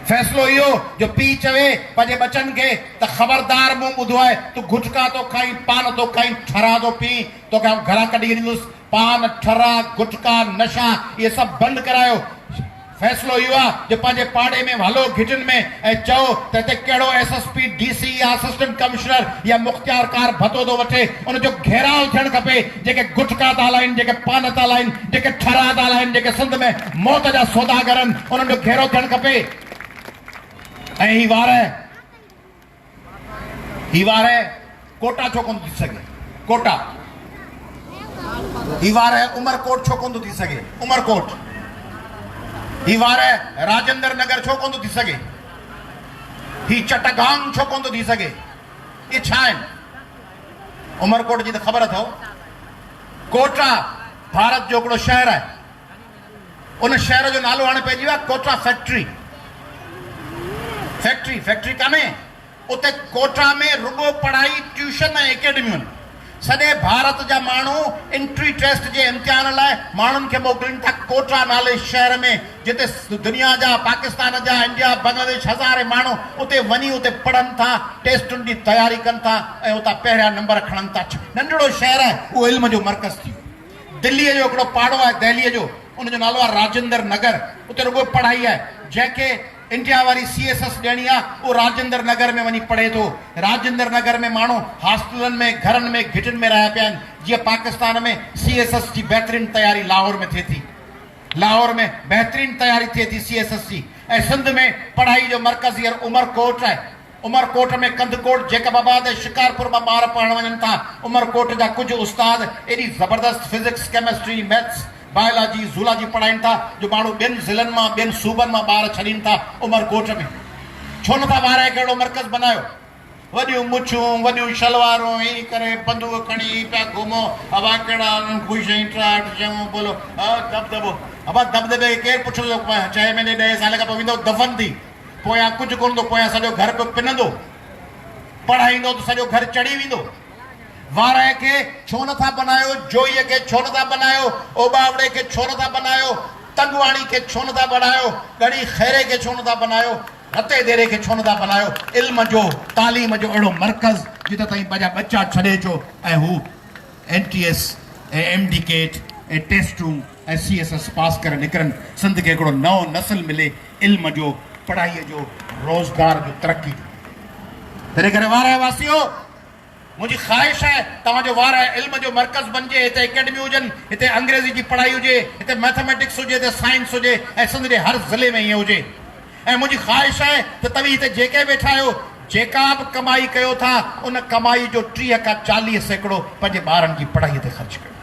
फ़ैसिलो इहो जो पीउ चवे पंहिंजे बचनि खे त ख़बरदार मूं ॿुधो आहे तूं गुटका थो खाई, पान थो खाई, ठरा थो पी, तोखे आउं घरां कढी ॾींदुसि। पान, ठरा, गुटका, नशा इहे सभु बंदि करायो। फ़ैसिलो इहो आहे जो पंहिंजे पाड़े में हलो घिटिन में ऐं चओ त हिते कहिड़ो SSP, DC या असिस्टेंट कमिश्नर या मुख़्तियारकार भतो थो वठे, उनजो घेराव थियणु खपे। जेके गुटका था हलाइनि, जेके पान था हलाइनि, जेके ठरा था हलाइनि, जेके सिंध में मौत जा सौदागर आहिनि, उन्हनि जो घेरो थियणु खपे। ऐं ही वार कोटा छो कोन थी सघे? कोटा ही वार उमरकोट छो कोन थो थी सघे? उमरकोट ही वार राजेंद्र नगर छो कोन थो थी सघे? ही चटगांग छो कोन थो थी सघे? ये छा आहिनि? उमरकोट जी त ख़बर अथव, कोटा भारत जो हिकिड़ो शहर आहे, उन शहर जो नालो हाणे पइजी वियो आहे कोटा फैक्ट्री। फैक्ट्री कान्हे उते कोटा में, रुगो पढ़ाई, ट्यूशन ऐं एकेडमियूं आहिनि। सॼे भारत जा माण्हू एंट्री टेस्ट जे इम्तिहान लाइ माण्हुनि खे मोकिलीनि था कोटा नाले शहर में, जिते दुनिया जा, पाकिस्तान जा, इंडिया, बांग्लादेश हज़ारे माण्हू उते वञी उते पढ़नि था, टेस्टुनि जी तयारी कनि था ऐं उतां पहिरियां नंबर खणनि था। नंढड़ो शहर आहे, उहो इल्म जो मर्कज़ थी वियो। दिल्लीअ जो हिकिड़ो पाड़ो आहे, दिल्लीअ जो, उनजो नालो आहे राजेंद्र नगर। उते रुगो पढ़ाई आहे। जंहिंखे इंडिया वारी CSS ॾियणी आहे उहो राजेंद्र नगर में वञी पढ़े थो। राजेंद्र नगर में माण्हू हॉस्टलनि में, घरनि में, घिटिन में रहिया पिया आहिनि। जीअं पाकिस्तान में CSS जी बहितरीन तयारी लाहौर में थिए थी, लाहौर में बहितरीन तयारी थिए थी CSS जी। ऐं सिंध में पढ़ाई जो मर्कज़ हींअर उमरकोट आहे। उमरकोट में, कंदकोट, जैकबाबाद ऐं शिकारपुर मां ॿार पढ़ण वञनि था। उमरकोट जा कुझु उस्ताद एॾी ज़बरदस्त physics, chemistry, maths, biology, zoology पढ़ाइनि था जो माण्हू ॿियनि ज़िलनि मां, ॿियनि सूबनि मां ॿार छॾीनि था उमरकोट में। छो नथा ॿार कहिड़ो मर्कज़ बनायो? वॾियूं मुछूं वॾियूं शलवारूं ही करे बंदूक खणी पिया घुमो हवा कहिड़ा ख़ुशि ट्राट चङो बोलो दबदबो अबा दबदबे खे केरु पुछंदो 6 महीने 10 साल खां पोइ वेंदो दफ़न थी पोयां कुझु कोन थो पोयां सॼो घर पियो पिनंदो पढ़ाईंदो त सॼो घर चढ़ी वेंदो वार खे छो नथा बनायो जोईअ खे छो नथा बनायो ओबावड़े खे छो नथा बनायो तंगवाणी खे छो नथा बनायो गड़ी खैरे खे छो नथा बनायो हते देरे खे छो नथा बनायो इल्म जो तालीम जो अहिड़ो मर्कज़ जिते ताईं पंहिंजा बच्चा छॾे अचो ऐं हू NTS ऐं MDCAT ऐं टेस्टूं ऐं CSS पास करे निकिरनि सिंध खे हिकिड़ो नओं नस्ल मिले इल्म जो पढ़ाईअ जो रोज़गार जो तरक़ी तॾहिं करे वार वासियो मुझी ख़्वाहिश है तव्हांजो वार इल्म जो मर्कज़ बणिजे हिते एकेडमी हुजनि हिते अंग्रेज़ी जी पढ़ाई हुजे हिते मैथमेटिक्स हुजे हिते साइंस हुजे ऐं सिंध जे हर ज़िले में ईअं हुजे ऐं मुंहिंजी ख़्वाहिश आहे त तव्हीं हिते जेके वेठा आहियो जेका बि कमाई कयो था उन कमाई जो 30 खां 40% पंहिंजे ॿारनि जी पढ़ाईअ ते ख़र्चु कयो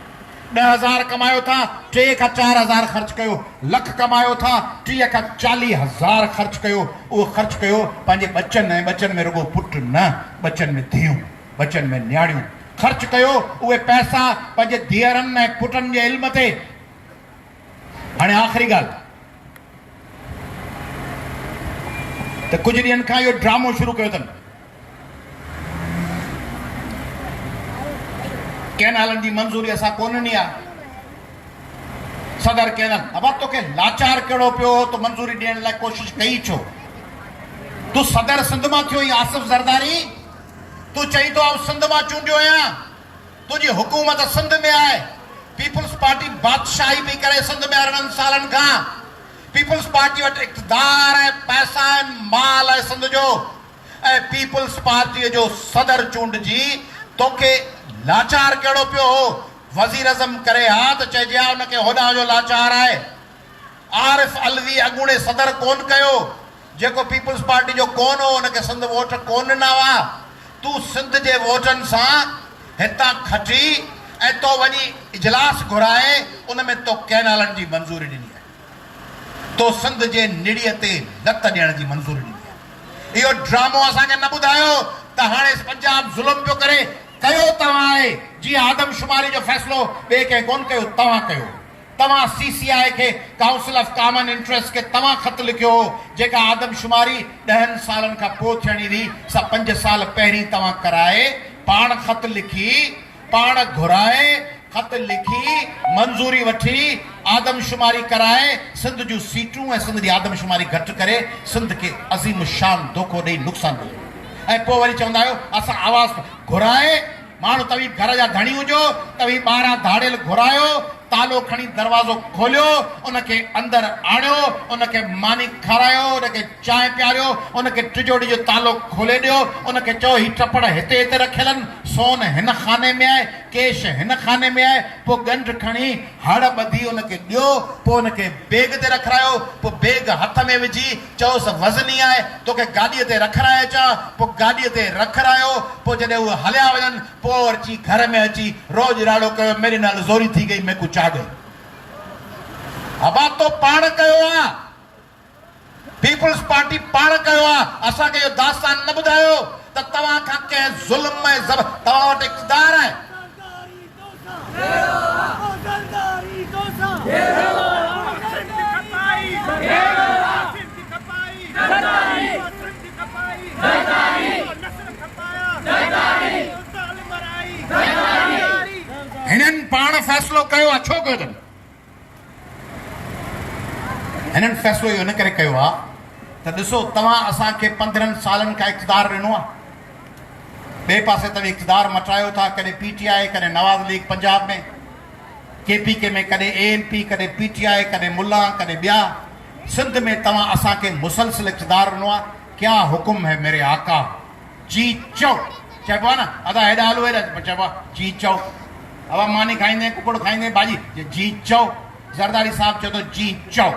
10,000 कमायो था 3 खां 4,000 ख़र्चु कयो लख कमायो था 30 खां 40,000 ख़र्चु कयो उहो ख़र्चु कयो पंहिंजे बचनि ऐं बचनि में रुगो पुट न बचनि में धीअरूं बचनि में न्याणियूं ख़र्चु कयो उहे पैसा पंहिंजे धीअरनि ऐं पुटनि जे इल्म ते हाणे आख़िरी ॻाल्हि त कुझु ॾींहंनि खां इहो ड्रामो शुरू कयो अथनि कैनालनि जी मंज़ूरी असां कोन ॾिनी आहे सदर कैनाल अब तोखे लाचार कहिड़ो पियो तो मंज़ूरी ॾियण लाइ कोशिशि कई छो तूं सदर सिंध मां थियो आसिफ ज़रदारी तूं चई थो सिंध मां चूंडियो आहियां तुंहिंजी हुकूमत सिंध में आहे पीपल्स पार्टी बादशाही पई करे सिंध में 18 सालनि खां पीपल्स पार्टी वटि इक़्तिदार ऐं पैसा आहिनि माल आहे सिंध जो ऐं पीपल्स पार्टीअ जो सदर चूंडजी तोखे लाचार कहिड़ो पियो हो वज़ीर आज़म करे हा त चइजे हा उनखे होॾां जो लाचार आहे आरिफ अलवी अॻूणे सदर कोन कयो जेको पीपल्स पार्टी जो कोन हो उनखे सिंध वोट कोन ॾिना हुआ तूं सिंध जे वोटनि सां हितां खटी ऐं तो वञी इजलास घुराए उन में तो कैनालनि जी मंज़ूरी ॾिनी आहे तो सिंध जे निड़ीअ ते लत ॾियण जी मंज़ूरी ॾिनी आहे इहो ड्रामो असांखे न ॿुधायो त हाणे पंजाब ज़ुल्म पियो करे कयो तव्हां आहे जीअं आदमशुमारी जो फ़ैसिलो ॿिए कंहिं कोन कयो तव्हां कयो तव्हां CCI खे काउंसिल ऑफ कॉमन इंटरेस्ट खे तव्हां ख़त लिखियो जेका आदमशुमारी 10 सालनि खां पोइ थियणी हुई सा 5 साल पहिरीं तव्हां कराए पाण ख़त लिखी पाण घुराए ख़त लिखी मंज़ूरी वठी आदमशुमारी कराए सिंध जूं सीटूं ऐं सिंध जी आदमशुमारी घटि करे सिंध खे अज़ीम शान धोखो ॾेई नुक़सानु ॾिनो ऐं पोइ वरी चवंदा आहियो असां आवाज़ घुराए माण्हू तव्हीं घर जा धणी हुजो तव्हीं ॿाहिरां धाड़ियल घुरायो तालो खणी दरवाज़ो खोलियो उनखे अंदरि आणियो उनखे मानी खारायो उनखे चांहि पियारियो उनखे टिजोड़ी जो तालो खोले ॾियो उनखे चओ ही टपड़ हिते हिते रखियल आहिनि सोन हिन खाने में आहे केश हिन खाने में आहे पोइ ॻंढ खणी हड़ ॿधी उनखे ॾियो पोइ उनखे बेग ते रखायो पोइ बेग हथ में विझी चओसि वज़नी आहे तोखे गाॾीअ ते रखाए अचां पोइ गाॾीअ ते रखायो पोइ जॾहिं उहे हलिया वञनि पोइ अची घर में अची रोज़ राड़ो कयो मेरी नाल ज़ोरी थी गई मैं कुझु आ गई अबा तो पाण कयो आहे पीपल्स पार्टी पाण कयो आहे असांखे इहो दास्तान न ॿुधायो त तव्हां खां कंहिं ज़ुल्म ऐं तव्हां वटि इक़्तिदार आहे हिननि पाण फ़ैसिलो कयो आहे छो कयो अथनि हिननि फ़ैसिलो इहो इन करे कयो आहे त ॾिसो तव्हां असांखे 15 सालनि खां इक़्तिदार ॾिनो आहे ॿिए पासे तव्हां इक़्तिदार मटायो था कॾहिं PTI कॾहिं नवाज़ लीग पंजाब में KPK में कॾहिं ANP कॾहिं PTI कॾहिं मुल्ला कॾहिं ॿिया सिंध में तव्हां असांखे मुसलसिल इक़्तिदार ॾिनो आहे क्या हुकुम है मेरे आका जी चओ चइबो आहे न अदा हेॾा हलो हेॾा चइबो आहे जी चओ अब मानी खाईंदे कुकड़ खाईंदे भाजी जी चओ ज़रदारी साहब चओ तो जी चओ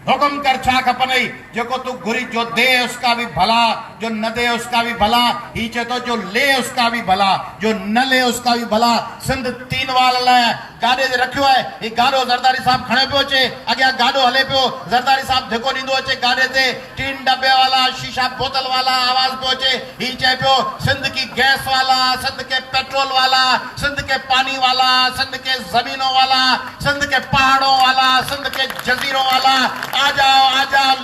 हुकुम कर छा खपनई जेको तू घुरी जो दे उसका भी भला जो न दे उसका भी भला ही चए तो जो ले उसका भी भला जो न ले उसका भी भला सिंध 3 वाल लाइ गाॾे ते रखियो आहे ही गाॾो ज़रदारी साहब खणे पियो अचे अॻियां गाॾो हले पियो ज़रदारी साहब धिको ॾींदो अचे गाॾे ते 3 डब्बे वाला शीशा बोतल वाला आवाज़ पियो अचे ही चए पियो सिंध की गैस वाला सिंध के पेट्रोल वाला सिंध के पानी वाला सिंध के जमीनों वाला सिंध के पहाड़ों वाला सिंध के जजीरों वाला आ जाओ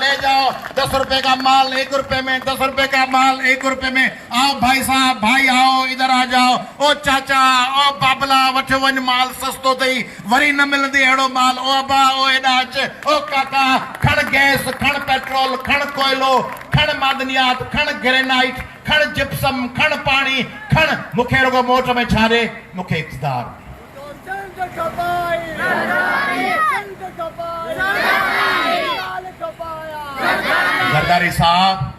ले जाओ 10 रुपए का माल 1 रुपए में 10 रुपए का माल 1 रुपए में आओ भाई साहब भाई आओ इधर आ जाओ ओ चाचा ओ बाबला वठ वन माल सस्तो थई वरी न मिलंदी अहिड़ो माल ओ अबा ओ एॾा अच ओ काका खण गैस खण पेट्रोल खण कोयलो खण मादनियात खण ग्रेनाइट खण जिप्सम खण पानी खण मूंखे रुगो मोट में छाड़े मूंखे इक़्तिदार ज़रदारी साहब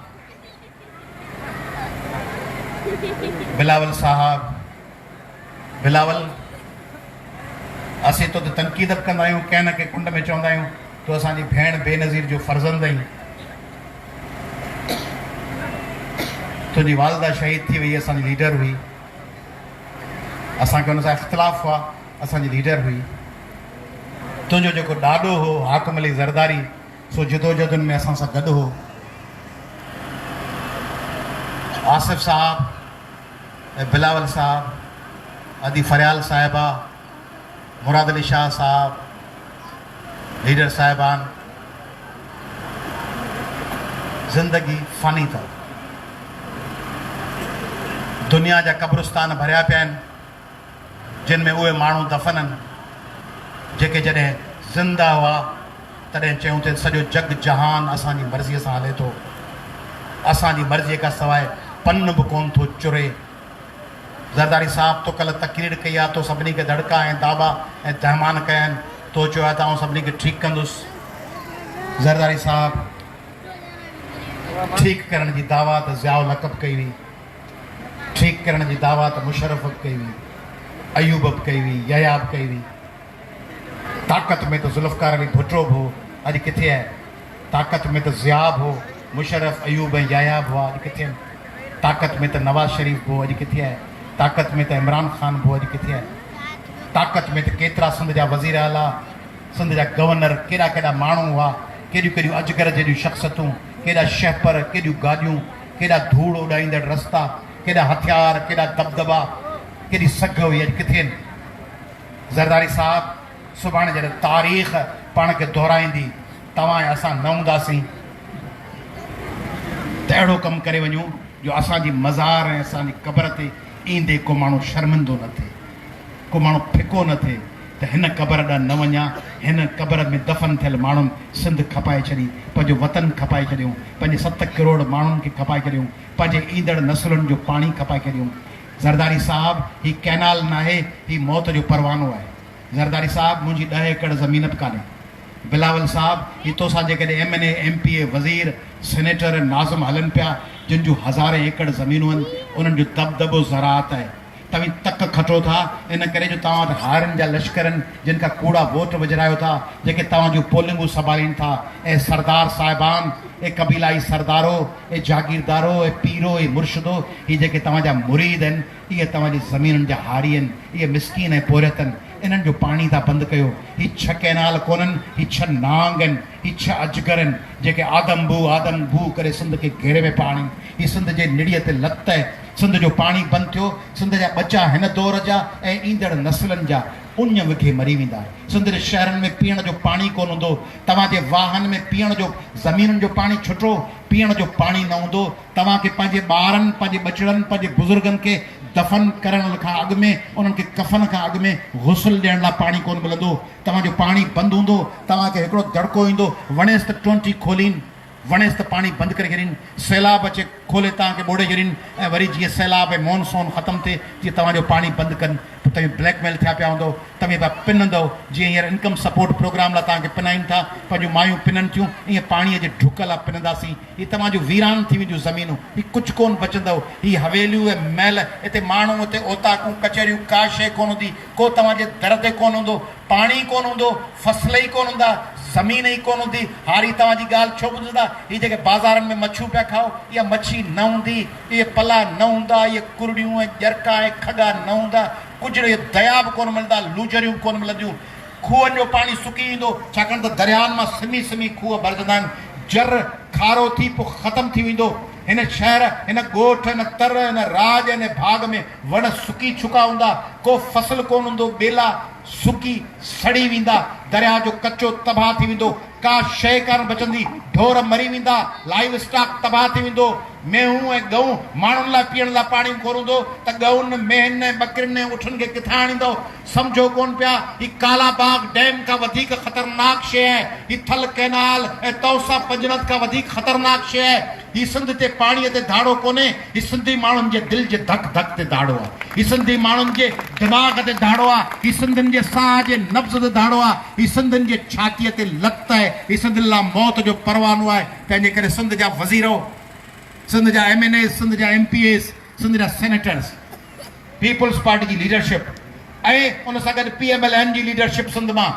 बिलावल साहब बिलावल असीं तो तनक़ीद कंदा आहियूं कंहिं न कंहिं कुंड में चवंदा आहियूं तो असांजी भेण बेनज़ीर जो फर्ज़ंद आहीं तुंहिंजी वालदा शहीद थी वई असांजी लीडर हुई असांखे हुन सां इख़्तिलाफ़ हुआ असांजी लीडर हुई तुंहिंजो जेको ॾाॾो हो हाकिम अली ज़रदारी सो जदोजहदुनि में असां सां गॾु हो आसिफ साहब ऐं बिलावल साहब अदी फरियाल साहिबा मुराद अली शाह साहब लीडर साहिबान ज़िंदगी फ़ानी अथव दुनिया जा क़ब्रिस्तान भरिया पिया आहिनि जिन में उहे माण्हू दफ़न आहिनि जेके जॾहिं ज़िंदा हुआ तॾहिं चयूं त सॼो जग जहान असांजी मर्ज़ीअ सां हले थो असांजी मर्ज़ीअ खां सवाइ पन बि कोन थो चुरे ज़रदारी साहब तो कल्ह तकरीर कई आहे तो सभिनी खे दड़का ऐं दाबा ऐं तहमान कया आहिनि तो चयो आहे त आउं सभिनी खे ठीकु कंदुसि ज़रदारी साहब ठीकु करण जी दावा त ज़ियाउ लक़ब कई हुई ठीकु करण जी दावा त मुशरफ़ बि कई हुई अयूब बि कई हुई ययाब कई हुई ताक़त में त ज़ुल्फ़कार अली भुट्टो बि हो अॼु किथे आहे ताक़त में त ज़ियाब हो मुशरफ़ अयूब ऐं यायाब हुआ अॼु किथे आहिनि ताक़त में त नवाज़ शरीफ़ हो अॼु किथे आहे ताक़त में त इमरान ख़ान हो अॼु किथे आहे ताक़त में त केतिरा सिंध जा वज़ीर आला सिंध जा गवर्नर केॾा केॾा माण्हू हुआ केॾियूं केॾियूं अजगर जहिड़ियूं शख़्सियतूं केॾा शहपर केॾियूं गाॾियूं केॾा धूड़ उॾाईंदड़ रस्ता केॾा हथियार केॾा दबदबा केॾी सघ हुई अॼु किथे आहिनि ज़रदारी साहब सुभाणे जॾहिं तारीख़ पाण खे दोहिराईंदी तव्हां ऐं असां न हूंदासीं त अहिड़ो कमु करे वञूं जो असांजी मज़ार ऐं असांजी क़बर ते ईंदे को माण्हू शर्मिंदो न थिए को माण्हू फिको न थिए त हिन क़बर ॾांहुं न वञा हिन क़बर में दफ़न थियल माण्हुनि सिंध खपाए छॾी पंहिंजो वतन खपाए छॾियूं पंहिंजे 7 करोड़ माण्हुनि खे खपाए छॾियूं पंहिंजे ईंदड़ नसलुनि जो पाणी खपाए छॾियूं ज़रदारी साहब ही कैनाल न आहे ही मौत जो परवानो आहे ज़रदारी साहब मुंहिंजी 10 एकड़ ज़मीन बि कान्हे बिलावल साहब ही तोसां जेकॾहिं MNA MPA वज़ीर सेनेटर ऐं नाज़िम हलनि पिया जिन जूं हज़ारे एकड़ ज़मीनूं आहिनि उन्हनि जो दबदबो ज़राअत आहे तव्हीं तक खटो था इन करे जो तव्हां वटि हारनि जा लश्कर आहिनि जिन खां कूड़ा वोट विझरायो था जेके तव्हां जूं पोलिंगूं संभालीनि था ऐं सरदार साहिबान ऐं कबीलाई सरदारो ऐं जागीरदारो ऐं पीरो ऐं मुर्शिदो ही जेके तव्हांजा मुरीद आहिनि इहे तव्हांजी ज़मीनुनि जा हारी आहिनि इहे मिसकीन ऐं पोरियत आहिनि इन्हनि जो पाणी था बंदि कयो ही 6 कैनाल कोन्हनि ही 6 नांग आहिनि ही 6 अजगर आहिनि जेके आदम बू करे सिंध खे घेरे में पाणी ही सिंध जे निड़ीअ ते लत आहे सिंध जो पाणी बंदि थियो सिंध जा बचा हिन दौर जा ऐं ईंदड़ नसलनि जा उञ विघे मरी वेंदा सिंध जे शहरनि में पीअण जो पाणी कोन हूंदो तव्हांजे वाहन में पीअण जो ज़मीनुनि जो पाणी छुटो पीअण जो पाणी न हूंदो तव्हांखे पंहिंजे ॿारनि पंहिंजे बचड़नि पंहिंजे बुज़ुर्गनि खे दफ़न करण खां अॻु में उन्हनि खे कफ़न खां अॻु में गुस्ल ॾियण लाइ पाणी कोन मिलंदो तव्हांजो पाणी बंदि हूंदो तव्हांखे हिकिड़ो दड़को ईंदो वणेसि त टोंटी खोलीनि वणेसि त पाणी बंदि करे छॾीनि सैलाब अचे खोले तव्हांखे ॿोड़े छॾीनि ऐं वरी जीअं सैलाब ऐं मॉनसून ख़तमु थिए तीअं तव्हांजो पाणी बंदि कनि पोइ तव्हीं ब्लैकमेल थिया पिया हूंदो तव्हीं पिया पिनंदव जीअं हींअर इनकम सपोर्ट प्रोग्राम लाइ तव्हांखे पिनाइनि था पंहिंजूं मायूं पिननि थियूं ईअं पाणीअ जे ढुक लाइ पिनंदासीं हीअ तव्हांजूं वीरान थी वेंदियूं ज़मीनूं हीअ कुझु कोन बचंदव हीअ हवेलियूं ऐं महल हिते माण्हू हिते ओताकूं कचहरियूं का शइ कोन हूंदी को तव्हांजे दर ते कोन हूंदो पाणी कोन हूंदो फसल ई कोन हूंदा ज़मीन ही कोन हूंदी। हारी तव्हांजी ॻाल्हि छो ॿुधंदा? ही जेके बाज़ारनि में मच्छियूं पिया खाओ, इहा मच्छी न हूंदी, इहे पला न हूंदा, इहे कुरड़ियूं ऐं ॼरका ऐं खगा न हूंदा, कुझु दया बि कोन मिलंदा, लूजरियूं कोन मिलंदियूं। खूहनि जो पाणी सुकी ईंदो, छाकाणि त दरियानि मां सिमी सिमी खूह भरजंदा आहिनि। जर खारो थी पोइ ख़तमु थी वेंदो। हिन शहर, हिन ॻोठ, हिन तर, हिन राज, हिन भाग में वण सुकी चुका हूंदा, को फसल कोन हूंदो, ॿेला सुकी सड़ी वेंदा, दरिया जो कचो तबाह थी वेंदो, का शइ कान बचंदी, ढोर मरी वेंदा, लाइव स्टॉक तबाह थी वेंदो, मेहूं ऐं गऊं माण्हुनि लाइ पीअण लाइ पाणी कोन हूंदो त गऊनि मेहनि ऐं ॿकरियुनि ऐं उठनि खे किथां आणींदो? सम्झो कोन पिया। ही काला बाग डैम खां वधीक ख़तरनाक शइ आहे। ही थल कैनाल ऐं तौसा पंजनत खां वधीक ख़तरनाक शइ आहे। ही सिंध ते पाणीअ ते दाड़ो कोन्हे, ही सिंधी माण्हुनि जे दिलि जे धक धक ते दाड़ो आहे। ही सिंधी माण्हुनि जे दिमाग़ ते दाड़ो आहे। ही सिंधियुनि जे साह जे नब्ज़ ते दाड़ो आहे। ही सिंधियुनि जे छातीअ ते लत आहे। ही सिंधियुनि लाइ मौत जो परवानो आहे। तंहिंजे करे सिंध जा वज़ीर, सिंध जा MNA, सिंध जा MPAs, सिंध जा सेनेटर्स, पीपुल्स पार्टी जी लीडरशिप ऐं उन सां गॾु PMLN जी लीडरशिप सिंध मां,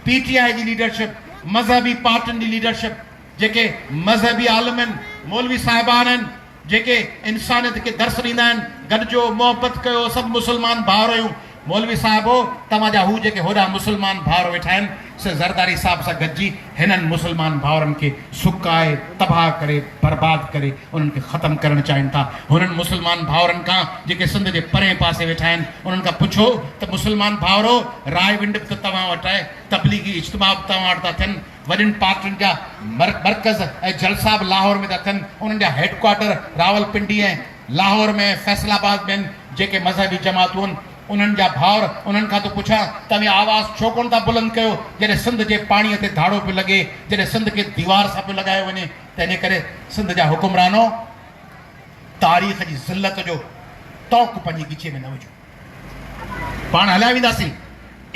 PTI जी लीडरशिप, मज़हबी पार्टियुनि जी लीडरशिप, जेके मज़हबी आलिम आहिनि, मौलवी साहिबान आहिनि, जेके इंसानियत खे दर्स ॾींदा आहिनि, गॾिजो मोहबत कयो, सभु मुस्लमान भाउर आहियूं। मौलवी साहिबो, तव्हांजा हू जेके होॾां मुस्लमान भाउर वेठा आहिनि, से ज़रदारी साहिब सां गॾिजी हिननि मुस्लमान भाउरनि खे सुकाए, तबाह करे, बर्बाद करे, उन्हनि खे ख़तमु करणु चाहिनि था। हुननि मुस्लमान भाउरनि खां जेके सिंध जे परे पासे वेठा आहिनि, उन्हनि खां पुछो त मुस्लमान भाउरो, राय विंड बि त तव्हां वटि आहे, तबलीगी इज्तिमा बि तव्हां वटि था थियनि, वॾियुनि पार्टियुनि जा मर्कज़ ऐं जलसा बि लाहौर में था थियनि, उन्हनि जा हेडक्वार्टर रावलपिंडी ऐं लाहौर में, फैसलाबाद में, जेके मज़हबी जमातूं आहिनि, उन्हनि जा भाउर, उन्हनि खां थो पुछां, तव्हां आवाज़ छो कोन था बुलंद कयो जॾहिं सिंध जे पाणीअ ते धाड़ो पियो लॻे, जॾहिं सिंध खे दीवार सां पियो लॻायो वञे? तंहिंजे करे सिंध जा हुकुमरानो, तारीख़ जी ज़िल्लत जो तौक़ पंहिंजी गिचे में न विझो। पाण हलिया वेंदासीं,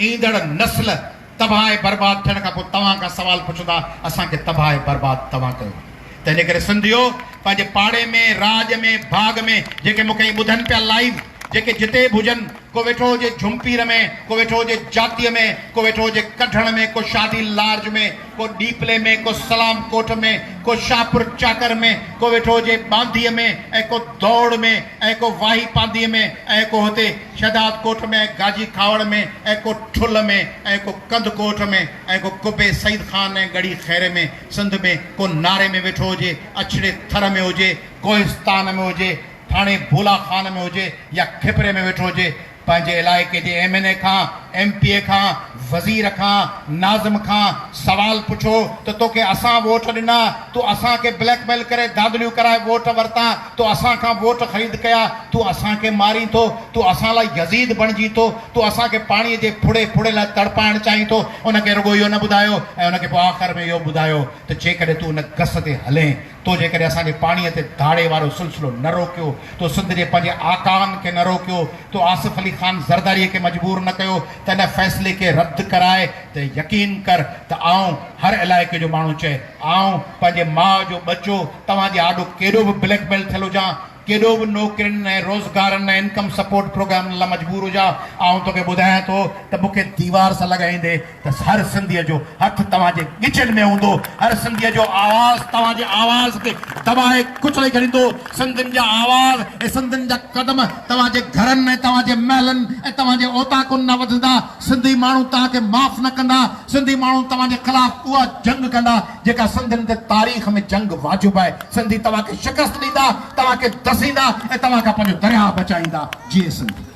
ईंदड़ नस्ल तबाह ऐं बर्बाद थियण खां पोइ तव्हां खां सवाल पुछंदा, असांखे तबाह ऐं बर्बाद तव्हां कयो। तंहिंजे करे सिंधियो, पंहिंजे पाड़े में, राज में, भाग में, जेके मूंखे ॿुधनि पिया लाइव, जेके जिते बि हुजनि, को वेठो हुजे झुमपीर में, को वेठो हुजे जातीअ में, को वेठो हुजे कढण में, को शादी लार्ज में, को डीपले में, को सलाम कोट में, को शाहपुर चाकर में, को वेठो हुजे बांधीअ में, ऐं को दौड़ में, ऐं को वाही पांधीअ में, ऐं को हुते शहदाद कोट में, गाजी खावड़ में, ऐं को ठुल में, ऐं को कंद कोट में, ऐं को कुबे सईद खान ऐं गढ़ी खैरे में, सिंध में को नारे में वेठो हुजे, अछड़े थर में हुजे, कोहिस्तान में हुजे, थाणे भोला खान में हुजे, या खिपरे में वेठो हुजे, पंहिंजे इलाइक़े जे MNA खां, MPA खां, वज़ीर खां, नाज़िम खां सवाल पुछो त तोखे असां वोट ॾिना, तूं असांखे ब्लैकमेल करे दादलियूं कराए वोट वरिता, तूं असां खां वोट ख़रीद कया, तूं असांखे मारी थो, तूं असां लाइ यज़ीद बणिजी थो, तूं असांखे पाणीअ जे फुड़े फुड़े लाइ तड़पाइणु चाहीं थो। उनखे रुॻो इहो न ॿुधायो, ऐं उनखे पोइ आख़िर में इहो ॿुधायो त जेकॾहिं तूं उन गस ते हलें, तो जेकॾहिं असांजे पाणीअ ते धाड़े वारो सिलसिलो न रोकियो, तो सिंध जे पंहिंजे आकान खे न रोकियो, तो आसिफ अली ख़ान ज़रदारीअ खे मजबूर न कयो त हिन फ़ैसिले खे रद्द कराए, त यकीन कर त आऊं हर इलाइक़े जो माण्हू चए, आऊं पंहिंजे माउ जो बचो तव्हांजे आॾो केॾो बि ब्लैकमेल थियल हुजां, केॾो बि नौकिरियुनि ऐं रोज़गारनि ऐं इनकम सपोर्ट प्रोग्राम लाइ मजबूर हुजां, आऊं तोखे ॿुधायां थो त मूंखे दीवार सां लॻाईंदे त हर सिंधीअ जो हथु तव्हांजे गिचनि में हूंदो, हर सिंधीअ जो आवाज़ तव्हांजे आवाज़ खे दॿाए कुचले छॾींदो। सिंधियुनि जा आवाज़ ऐं सिंधियुनि जा कदम तव्हांजे घरनि ऐं तव्हांजे महलनि ऐं तव्हांजे ओताकुनि न वधंदा। सिंधी माण्हू तव्हांखे माफ़ न कंदा। सिंधी माण्हू तव्हांजे ख़िलाफ़ उहा जंग कंदा जेका सिंधियुनि ते तारीख़ में जंग वाजिबु आहे। सिंधी तव्हांखे शिकस्त ॾींदा, तव्हांखे दसींदा ऐं तव्हां खां पंहिंजो दरिया बचाईंदा। जी सिंधी।